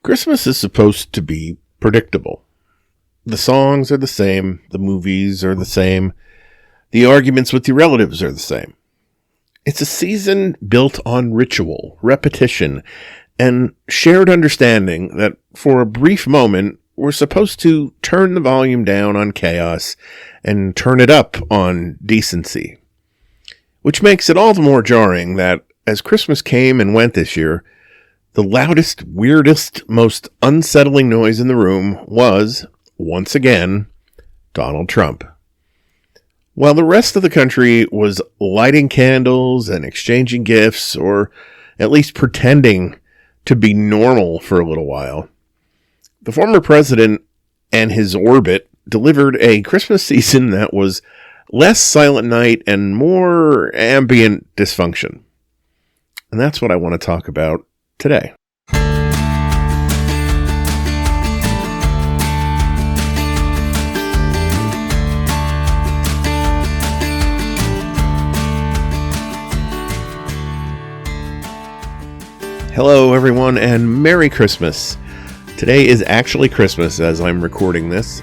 Christmas is supposed to be predictable. The songs are the same, the movies are the same, the arguments with your relatives are the same. It's a season built on ritual, repetition, and shared understanding that for a brief moment, we're supposed to turn the volume down on chaos and turn it up on decency. Which makes it all the more jarring that as Christmas came and went this year, the loudest, weirdest, most unsettling noise in the room was, once again, Donald Trump. While the rest of the country was lighting candles and exchanging gifts, or at least pretending to be normal for a little while, the former president and his orbit delivered a Christmas season that was less Silent Night and more ambient dysfunction. And that's what I want to talk about today. Hello, everyone, and Merry Christmas. Today is actually Christmas as I'm recording this.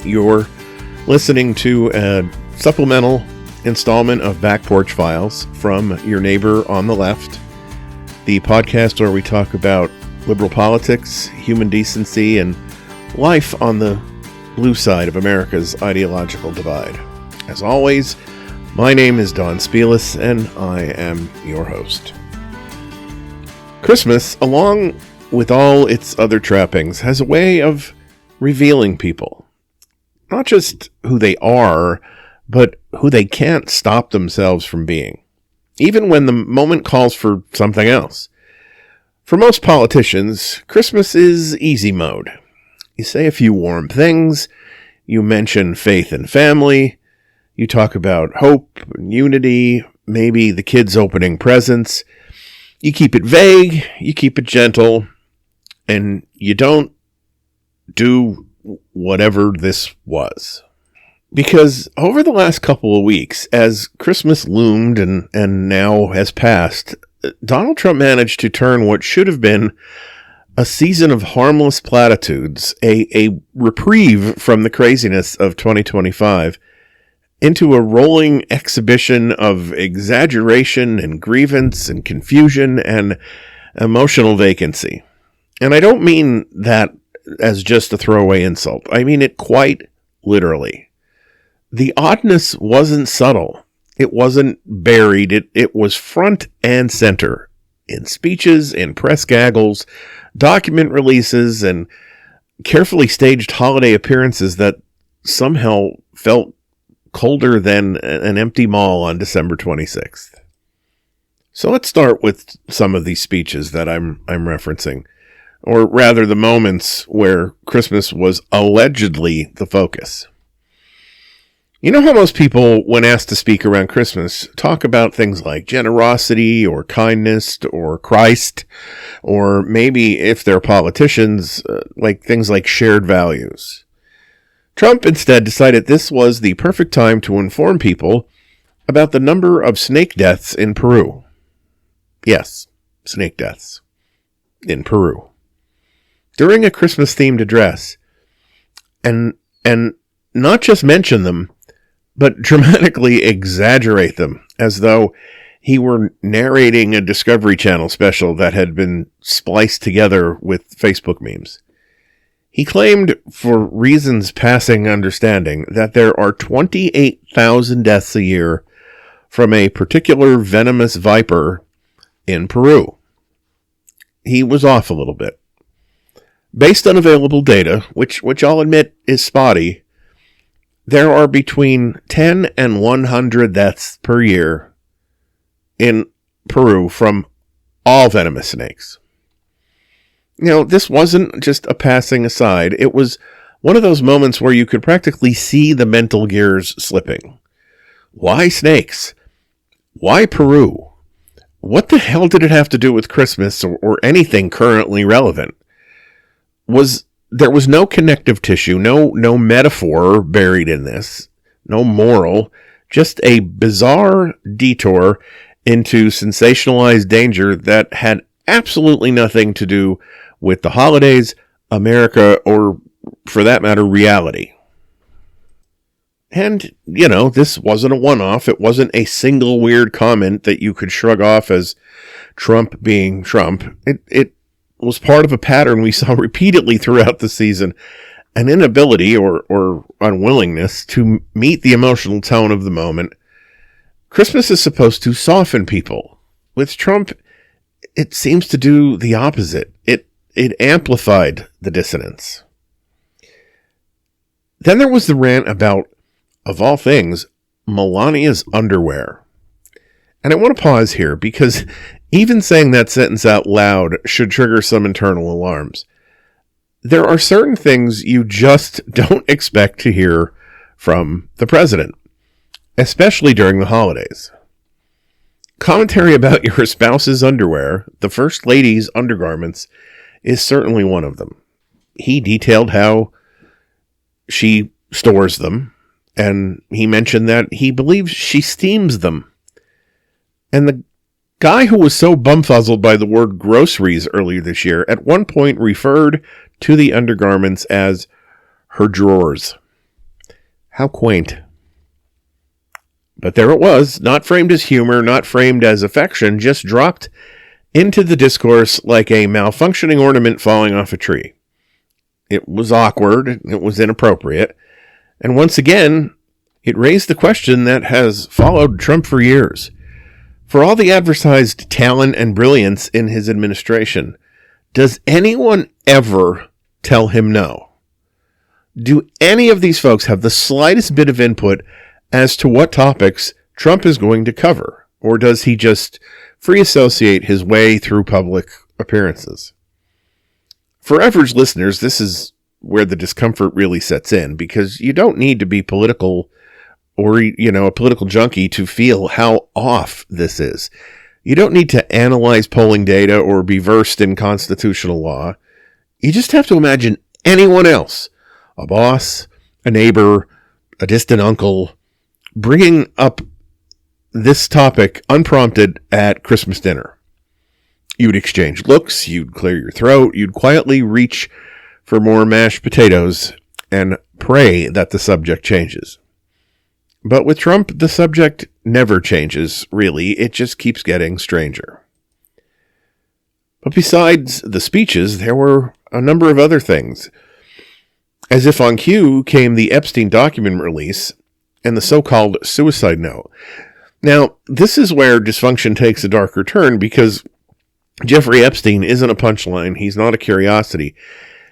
You're listening to a supplemental installment of Back Porch Files from your neighbor on the left, the podcast where we talk about liberal politics, human decency, and life on the blue side of America's ideological divide. As always, my name is Don Spielis, and I am your host. Christmas, along with all its other trappings, has a way of revealing people. Not just who they are, but who they can't stop themselves from being, even when the moment calls for something else. For most politicians, Christmas is easy mode. You say a few warm things, you mention faith and family, you talk about hope and unity, maybe the kids opening presents. You keep it vague, you keep it gentle, and you don't do whatever this was. Because over the last couple of weeks, as Christmas loomed and now has passed, Donald Trump managed to turn what should have been a season of harmless platitudes, a reprieve from the craziness of 2025, into a rolling exhibition of exaggeration and grievance and confusion and emotional vacancy. And I don't mean that as just a throwaway insult. I mean it quite literally. The oddness wasn't subtle. It wasn't buried. It was front and center in speeches, in press gaggles, document releases, and carefully staged holiday appearances that somehow felt colder than an empty mall on December 26th. So let's start with some of these speeches that I'm referencing, or rather the moments where Christmas was allegedly the focus. You know how most people, when asked to speak around Christmas, talk about things like generosity or kindness or Christ, or maybe if they're politicians, like things like shared values. Trump instead decided this was the perfect time to inform people about the number of snake deaths in Peru. Yes, snake deaths in Peru. During a Christmas-themed address, and not just mention them, but dramatically exaggerate them, as though he were narrating a Discovery Channel special that had been spliced together with Facebook memes. He claimed, for reasons passing understanding, that there are 28,000 deaths a year from a particular venomous viper in Peru. He was off a little bit. Based on available data, which I'll admit is spotty, there are between 10 and 100 deaths per year in Peru from all venomous snakes. You know, this wasn't just a passing aside. It was one of those moments where you could practically see the mental gears slipping. Why snakes? Why Peru? What the hell did it have to do with Christmas or anything currently relevant? There was no connective tissue, no metaphor buried in this, no moral, just a bizarre detour into sensationalized danger that had absolutely nothing to do with the holidays, America, or for that matter, reality. And, this wasn't a one-off. It wasn't a single weird comment that you could shrug off as Trump being Trump. It was part of a pattern we saw repeatedly throughout the season, an inability or unwillingness to meet the emotional tone of the moment. Christmas is supposed to soften people. With Trump, it seems to do the opposite. It amplified the dissonance. Then there was the rant about, of all things, Melania's underwear. And I want to pause here because even saying that sentence out loud should trigger some internal alarms. There are certain things you just don't expect to hear from the president, especially during the holidays. Commentary about your spouse's underwear, the first lady's undergarments, is certainly one of them. He detailed how she stores them, and he mentioned that he believes she steams them. And the guy who was so bumfuzzled by the word groceries earlier this year at one point referred to the undergarments as her drawers. How quaint. But there it was, not framed as humor, not framed as affection, just dropped into the discourse like a malfunctioning ornament falling off a tree. It was awkward, it was inappropriate, and once again, it raised the question that has followed Trump for years. For all the advertised talent and brilliance in his administration, does anyone ever tell him no? Do any of these folks have the slightest bit of input as to what topics Trump is going to cover? Or does he just free associate his way through public appearances? For average listeners, this is where the discomfort really sets in, because you don't need to be political or, a political junkie to feel how off this is. You don't need to analyze polling data or be versed in constitutional law. You just have to imagine anyone else, a boss, a neighbor, a distant uncle, bringing up this topic unprompted at Christmas dinner. You'd exchange looks, you'd clear your throat, you'd quietly reach for more mashed potatoes and pray that the subject changes. But with Trump, the subject never changes, really. It just keeps getting stranger. But besides the speeches, there were a number of other things. As if on cue came the Epstein document release and the so-called suicide note. Now, this is where dysfunction takes a darker turn, because Jeffrey Epstein isn't a punchline. He's not a curiosity.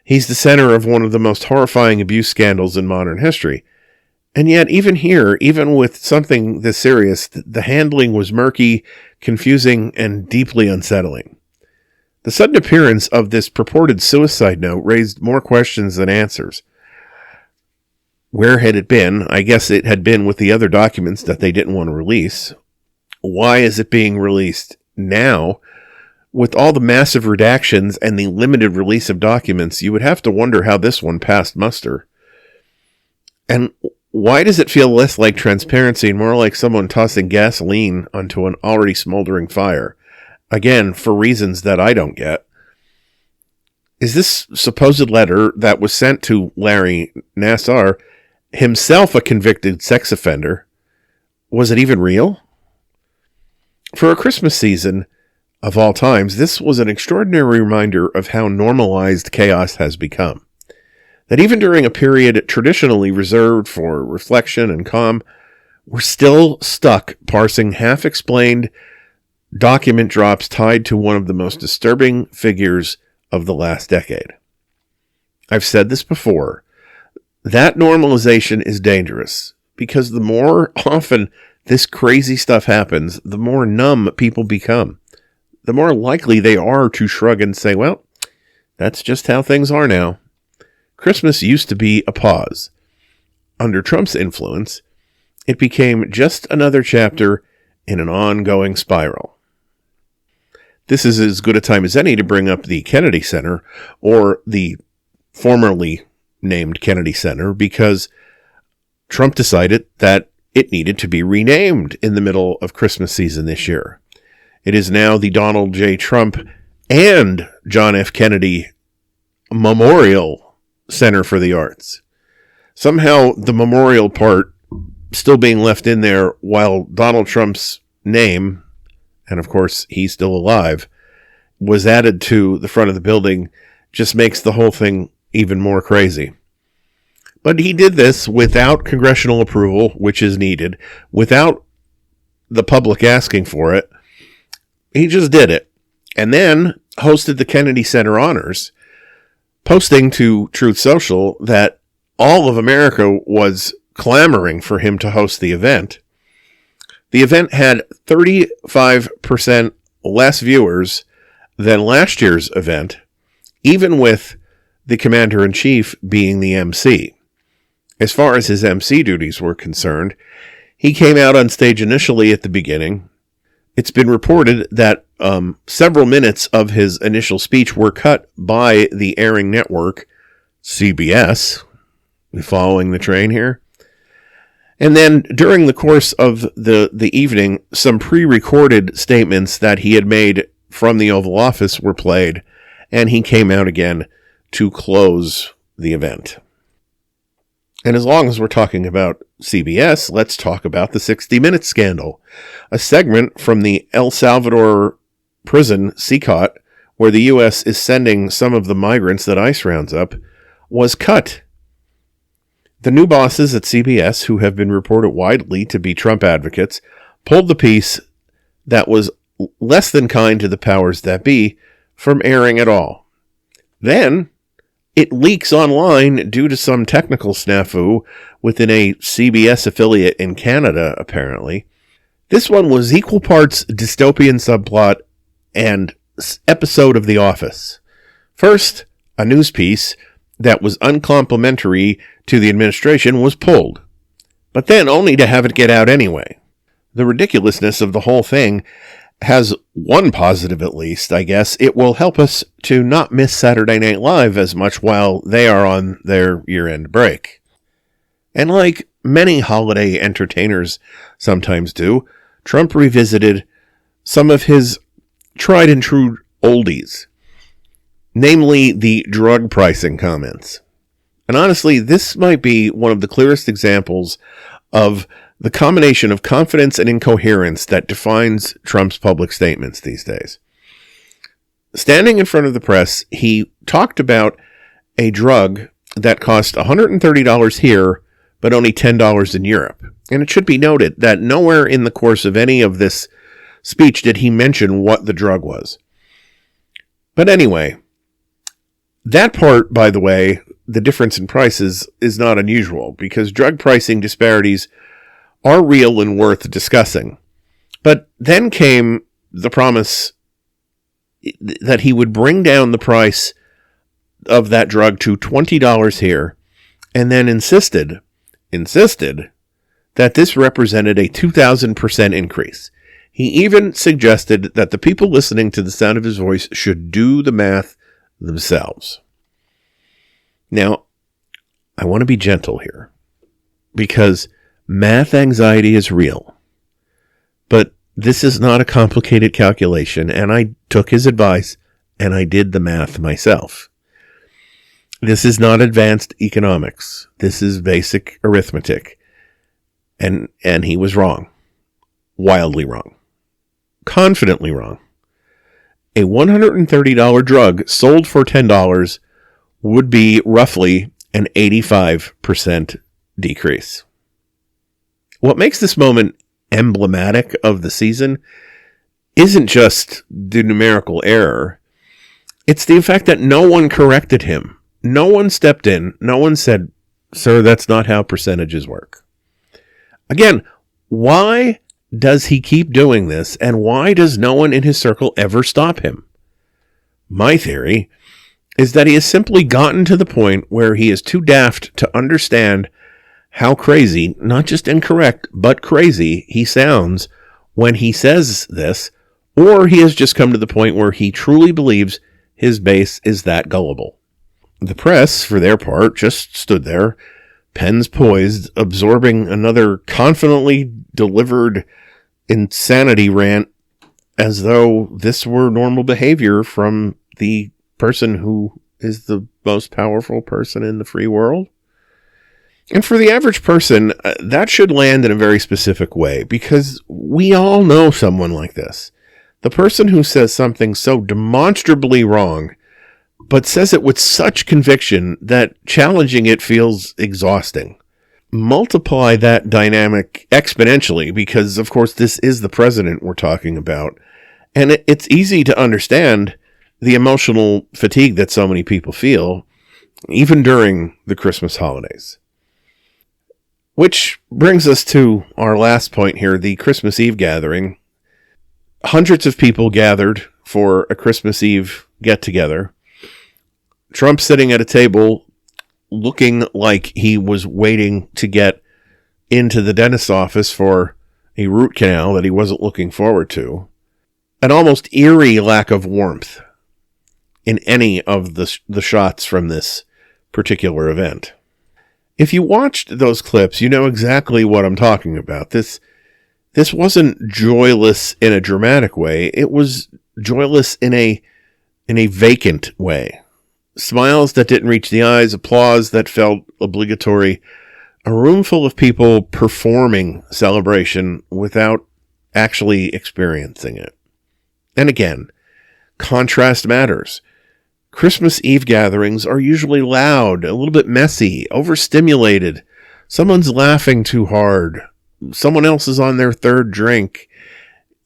He's the center of one of the most horrifying abuse scandals in modern history. And yet, even here, even with something this serious, the handling was murky, confusing, and deeply unsettling. The sudden appearance of this purported suicide note raised more questions than answers. Where had it been? I guess it had been with the other documents that they didn't want to release. Why is it being released now? With all the massive redactions and the limited release of documents, you would have to wonder how this one passed muster. And why does it feel less like transparency and more like someone tossing gasoline onto an already smoldering fire? Again, for reasons that I don't get. Is this supposed letter that was sent to Larry Nassar, himself a convicted sex offender, was it even real? For a Christmas season of all times, this was an extraordinary reminder of how normalized chaos has become. That even during a period traditionally reserved for reflection and calm, we're still stuck parsing half-explained document drops tied to one of the most disturbing figures of the last decade. I've said this before. That normalization is dangerous, because the more often this crazy stuff happens, the more numb people become. The more likely they are to shrug and say, well, that's just how things are now. Christmas used to be a pause. Under Trump's influence, it became just another chapter in an ongoing spiral. This is as good a time as any to bring up the Kennedy Center, or the formerly named Kennedy Center, because Trump decided that it needed to be renamed in the middle of Christmas season this year. It is now the Donald J. Trump and John F. Kennedy Memorial Center for the Arts. Somehow the memorial part still being left in there while Donald Trump's name, and of course he's still alive, was added to the front of the building just makes the whole thing even more crazy. But he did this without congressional approval, which is needed, without the public asking for it. He just did it. And then hosted the Kennedy Center Honors, posting to Truth Social that all of America was clamoring for him to host the event. The event had 35% less viewers than last year's event, even with the commander-in-chief being the MC. As far as his MC duties were concerned, he came out on stage initially at the beginning. It's been reported that several minutes of his initial speech were cut by the airing network, CBS. We following the train here? And then during the course of the evening, some pre-recorded statements that he had made from the Oval Office were played, and he came out again to close the event. And as long as we're talking about CBS, let's talk about the 60 Minutes scandal, a segment from the El Salvador prison, CCOT, where the U.S. is sending some of the migrants that ICE rounds up, was cut. The new bosses at CBS, who have been reported widely to be Trump advocates, pulled the piece that was less than kind to the powers that be from airing at all. Then it leaks online due to some technical snafu within a CBS affiliate in Canada, apparently. This one was equal parts dystopian subplot and episode of The Office. First, a news piece that was uncomplimentary to the administration was pulled, but then only to have it get out anyway. The ridiculousness of the whole thing has one positive, at least, I guess. It will help us to not miss Saturday Night Live as much while they are on their year-end break. And like many holiday entertainers sometimes do, Trump revisited some of his tried and true oldies, namely the drug pricing comments. And honestly, this might be one of the clearest examples of the combination of confidence and incoherence that defines Trump's public statements these days. Standing in front of the press, he talked about a drug that cost $130 here, but only $10 in Europe. And it should be noted that nowhere in the course of any of this speech did he mention what the drug was. But anyway, that part, by the way, the difference in prices is not unusual because drug pricing disparities are real and worth discussing. But then came the promise that he would bring down the price of that drug to $20 here, and then insisted that this represented a 2,000% increase. He even suggested that the people listening to the sound of his voice should do the math themselves. Now, I want to be gentle here, because math anxiety is real. But this is not a complicated calculation, and I took his advice, and I did the math myself. This is not advanced economics. This is basic arithmetic. And he was wrong. Wildly wrong. Confidently wrong. A $130 drug sold for $10 would be roughly an 85% decrease. What makes this moment emblematic of the season isn't just the numerical error. It's the fact that no one corrected him. No one stepped in. No one said, "Sir, that's not how percentages work." Again, why does he keep doing this, and why does no one in his circle ever stop him? My theory is that he has simply gotten to the point where he is too daft to understand how crazy, not just incorrect, but crazy he sounds when he says this, or he has just come to the point where he truly believes his base is that gullible. The press, for their part, just stood there, pens poised, absorbing another confidently delivered insanity rant as though this were normal behavior from the person who is the most powerful person in the free world. And for the average person, that should land in a very specific way, because we all know someone like this. The person who says something so demonstrably wrong, but says it with such conviction that challenging it feels exhausting. Multiply that dynamic exponentially, because, of course, this is the president we're talking about. And it's easy to understand the emotional fatigue that so many people feel, even during the Christmas holidays. Which brings us to our last point here, the Christmas Eve gathering. Hundreds of people gathered for a Christmas Eve get-together. Trump sitting at a table looking like he was waiting to get into the dentist's office for a root canal that he wasn't looking forward to. An almost eerie lack of warmth in any of the shots from this particular event. If you watched those clips, you know exactly what I'm talking about. This wasn't joyless in a dramatic way. It was joyless in a vacant way. Smiles that didn't reach the eyes, applause that felt obligatory. A room full of people performing celebration without actually experiencing it. And again, contrast matters. Christmas Eve gatherings are usually loud, a little bit messy, overstimulated. Someone's laughing too hard. Someone else is on their third drink.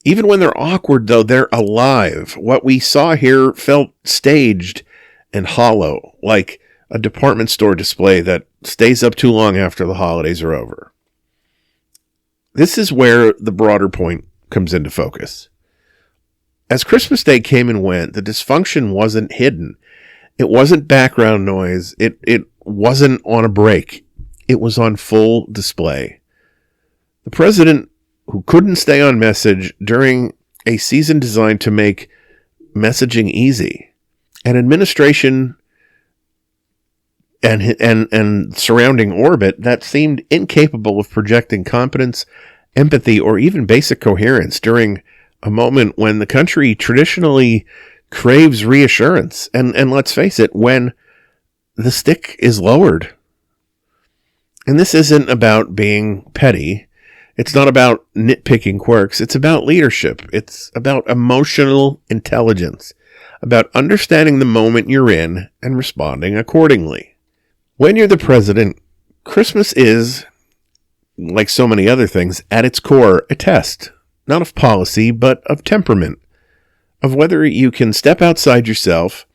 Even when they're awkward, though, they're alive. What we saw here felt staged and hollow, like a department store display that stays up too long after the holidays are over. This is where the broader point comes into focus. As Christmas Day came and went, the dysfunction wasn't hidden. It wasn't background noise. It wasn't on a break. It was on full display. The president, who couldn't stay on message during a season designed to make messaging easy, an administration and surrounding orbit that seemed incapable of projecting competence, empathy, or even basic coherence during a moment when the country traditionally craves reassurance. And let's face it, when the stick is lowered. And this isn't about being petty. It's not about nitpicking quirks. It's about leadership. It's about emotional intelligence, about understanding the moment you're in and responding accordingly. When you're the president, Christmas is, like so many other things, at its core, a test. Not of policy, but of temperament, of whether you can step outside yourself,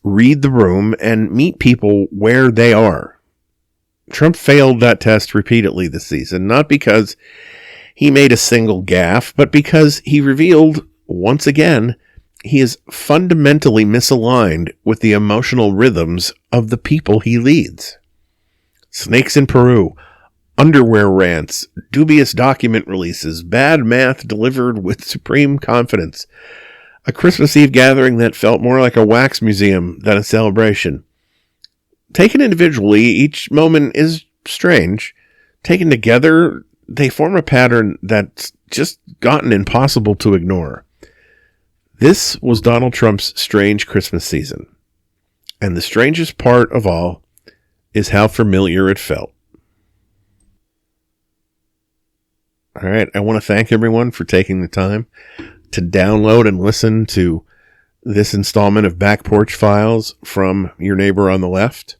read the room, and meet people where they are. Trump failed that test repeatedly this season, not because he made a single gaffe, but because he revealed, once again, he is fundamentally misaligned with the emotional rhythms of the people he leads. Snakes in Peru, underwear rants, dubious document releases, bad math delivered with supreme confidence. A Christmas Eve gathering that felt more like a wax museum than a celebration. Taken individually, each moment is strange. Taken together, they form a pattern that's just gotten impossible to ignore. This was Donald Trump's strange Christmas season. And the strangest part of all is how familiar it felt. All right, I want to thank everyone for taking the time to download and listen to this installment of Back Porch Files from your neighbor on the left.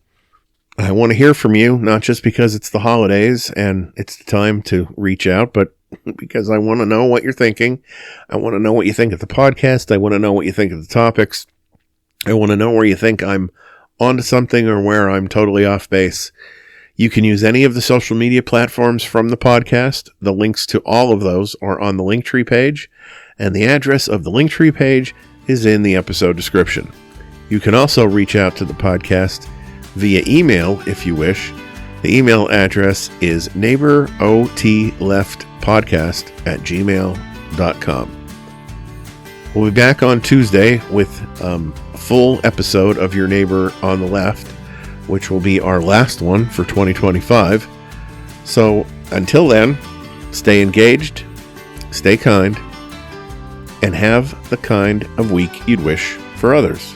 I want to hear from you, not just because it's the holidays and it's the time to reach out, but because I want to know what you're thinking. I want to know what you think of the podcast. I want to know what you think of the topics. I want to know where you think I'm onto something or where I'm totally off base. You can use any of the social media platforms from the podcast. The links to all of those are on the Linktree page, and the address of the Linktree page is in the episode description. You can also reach out to the podcast via email if you wish. The email address is neighboroTleftpodcast@gmail.com. We'll be back on Tuesday with a full episode of Your Neighbor on the Left, which will be our last one for 2025. So until then, stay engaged, stay kind, and have the kind of week you'd wish for others.